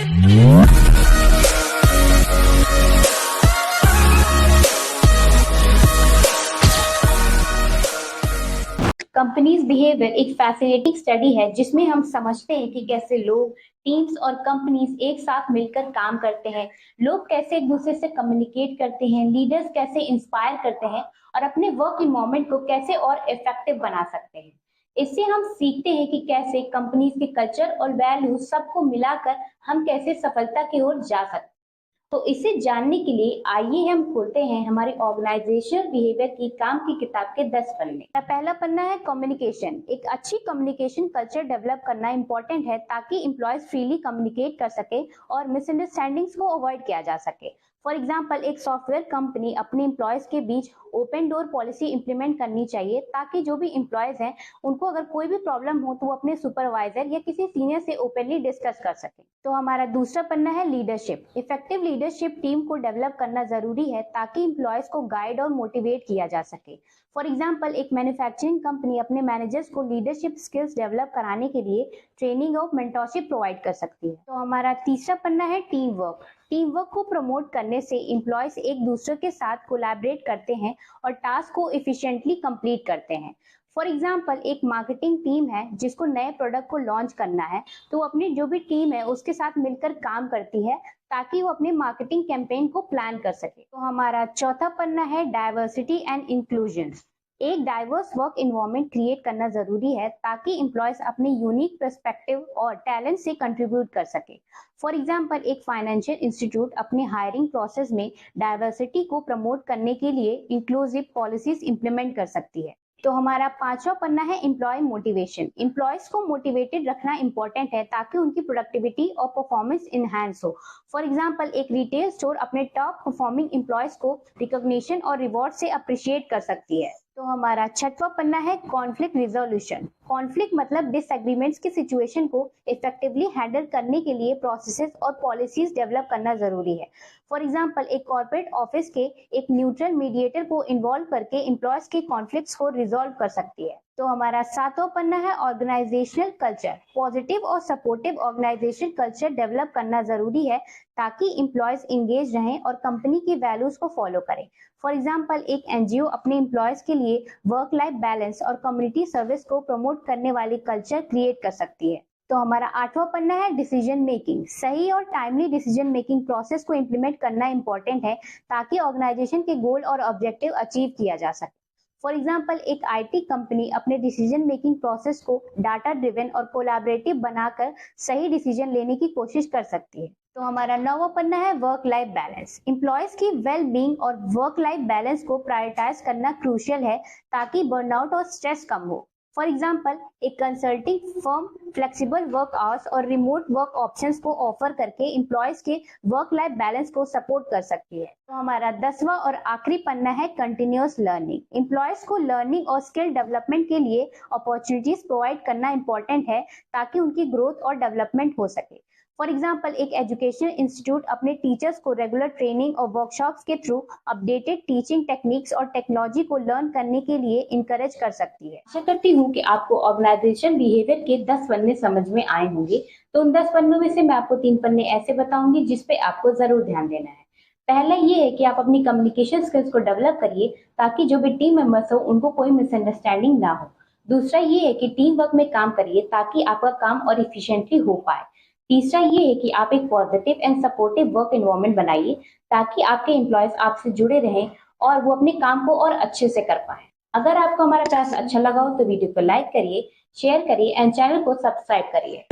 Companies behaviour एक fascinating study है जिसमें हम समझते हैं कि कैसे लोग, टीम्स और कंपनीज एक साथ मिलकर काम करते हैं। लोग कैसे एक दूसरे से कम्युनिकेट करते हैं, लीडर्स कैसे इंस्पायर करते हैं और अपने वर्क इन्वायरमेंट को कैसे और इफेक्टिव बना सकते हैं। इससे हम सीखते हैं कि कैसे कंपनीज के कल्चर और वैल्यूज सबको मिलाकर हम कैसे सफलता की ओर जा सकते हैं। तो इसे जानने के लिए आइए हम खोलते हैं हमारी ऑर्गेनाइजेशनल बिहेवियर की काम की किताब के 10 पन्ने। पहला पन्ना है कम्युनिकेशन। एक अच्छी कम्युनिकेशन कल्चर डेवलप करना इंपॉर्टेंट है ताकि एम्प्लॉयज फ्रीली कम्युनिकेट कर सके और मिसअंडरस्टैंडिंग्स को अवॉइड किया जा सके। फॉर एग्जाम्पल, एक सॉफ्टवेयर कंपनी अपने एम्प्लॉयज के बीच ओपन डोर पॉलिसी इंप्लीमेंट करनी चाहिए ताकि जो भी एम्प्लॉयज हैं उनको अगर कोई भी प्रॉब्लम हो तो वो अपने सुपरवाइजर या किसी सीनियर से ओपनली डिस्कस कर सके। तो हमारा दूसरा पन्ना है लीडरशिप। इफेक्टिव लीडरशिप टीम को डेवलप करना जरूरी है ताकि एम्प्लॉयज को गाइड और मोटिवेट किया जा सके। फॉर एग्जाम्पल, एक मैन्युफैक्चरिंग कंपनी अपने मैनेजर्स को लीडरशिप स्किल्स डेवलप कराने के लिए ट्रेनिंग और मेंटरशिप प्रोवाइड कर सकती है। तो हमारा तीसरा पन्ना है टीम वर्क। टीम वर्क को प्रमोट करने से एम्प्लॉयज एक दूसरे के साथ कोलैबोरेट करते हैं और टास्क को एफिशिएंटली कंप्लीट करते हैं। फॉर एग्जाम्पल, एक मार्केटिंग टीम है जिसको नए प्रोडक्ट को लॉन्च करना है तो अपनी जो भी टीम है उसके साथ मिलकर काम करती है ताकि वो अपने मार्केटिंग कैंपेन को प्लान कर सके। तो हमारा चौथा पन्ना है डाइवर्सिटी एंड इंक्लूजन। एक डाइवर्स वर्क इन्वायरमेंट क्रिएट करना जरूरी है ताकि एम्प्लॉयज अपने यूनिक पर्सपेक्टिव और टैलेंट से कंट्रीब्यूट कर सके। फॉर एग्जाम्पल, एक फाइनेंशियल इंस्टीट्यूट अपने हायरिंग प्रोसेस में डाइवर्सिटी को प्रमोट करने के लिए इंक्लूसिव पॉलिसीज इंप्लीमेंट कर सकती है। तो हमारा पांचवा पन्ना है एम्प्लॉय मोटिवेशन। एम्प्लॉयज को मोटिवेटेड रखना इंपॉर्टेंट है ताकि उनकी प्रोडक्टिविटी और परफॉर्मेंस इनहैंस हो। फॉर एग्जाम्पल, एक रिटेल स्टोर अपने टॉप परफॉर्मिंग एम्प्लॉयज को रिकॉग्निशन और रिवॉर्ड से अप्रिशिएट कर सकती है। तो हमारा छठवां पन्ना है कॉन्फ्लिक्ट रिजोल्यूशन। कॉन्फ्लिक्ट मतलब डिसएग्रीमेंट्स की सिचुएशन को इफेक्टिवली हैंडल करने के लिए प्रोसेसेस और पॉलिसीज डेवलप करना जरूरी है। फॉर एग्जाम्पल, एक कॉर्पोरेट ऑफिस के एक न्यूट्रल मीडिएटर को इन्वॉल्व करके एम्प्लॉयज के कॉन्फ्लिक्ट्स को रिजॉल्व कर सकती है। तो हमारा सातवां पन्ना है ऑर्गेनाइजेशनल कल्चर। पॉजिटिव और सपोर्टिव ऑर्गेनाइजेशन कल्चर डेवलप करना जरूरी है ताकि एम्प्लॉयज इंगेज रहें और कंपनी की वैल्यूज को फॉलो करें। फॉर एग्जाम्पल, एक एनजीओ अपने एम्प्लॉयज के लिए वर्क लाइफ बैलेंस और कम्युनिटी सर्विस को प्रमोट करने वाली कल्चर क्रिएट कर सकती है। तो हमारा आठवां पन्ना है डिसीजन मेकिंग। सही और टाइमली डिसीजन मेकिंग प्रोसेस को इम्प्लीमेंट करना इंपॉर्टेंट है ताकि ऑर्गेनाइजेशन के गोल और ऑब्जेक्टिव अचीव किया जा सके। फॉर एग्जाम्पल, एक आईटी कंपनी अपने डिसीजन मेकिंग प्रोसेस को डाटा ड्रिवन और कोलैबोरेटिव बनाकर सही डिसीजन लेने की कोशिश कर सकती है। तो हमारा नौवां पन्ना है वर्क लाइफ बैलेंस। एम्प्लॉयज की वेल बीइंग और वर्क लाइफ बैलेंस को प्रायोरिटाइज करना क्रूशियल है ताकि बर्नआउट और स्ट्रेस कम हो। फॉर एग्जाम्पल, एक consulting firm flexible work hours और रिमोट वर्क ऑप्शंस को ऑफर करके एम्प्लॉयज के वर्क लाइफ बैलेंस को सपोर्ट कर सकती है। तो हमारा 10वां और आखिरी पन्ना है कंटिन्यूअस लर्निंग। एम्प्लॉयज को लर्निंग और स्किल डेवलपमेंट के लिए अपॉर्चुनिटीज प्रोवाइड करना इंपॉर्टेंट है ताकि उनकी ग्रोथ और डेवलपमेंट हो सके। फॉर एग्जाम्पल, एक एजुकेशन इंस्टीट्यूट अपने टीचर्स को रेगुलर ट्रेनिंग और वर्कशॉप्स के थ्रू अपडेटेड टीचिंग टेक्निक्स और टेक्नोलॉजी को लर्न करने के लिए इंकरेज कर सकती है। आशा करती हूँ कि आपको ऑर्गेनाइजेशन बिहेवियर के 10 पन्ने समझ में आए होंगे। तो उन 10 पन्नों में से मैं आपको 3 पन्ने ऐसे बताऊंगी जिसपे आपको जरूर ध्यान देना है। पहला ये है कि आप अपनी कम्युनिकेशन स्किल्स को डेवलप करिए ताकि जो भी टीम मेंबर्स हो उनको कोई मिसअंडरस्टैंडिंग ना हो। दूसरा ये है कि टीम वर्क में काम करिए ताकि आपका काम और इफिशिएंटली हो पाए। तीसरा ये है कि आप एक positive and supportive work environment बनाइए ताकि आपके एम्प्लॉयज आपसे जुड़े रहें और वो अपने काम को और अच्छे से कर पाए। अगर आपको हमारा क्लास अच्छा लगा हो तो वीडियो को लाइक करिए, शेयर करिए एंड चैनल को सब्सक्राइब करिए।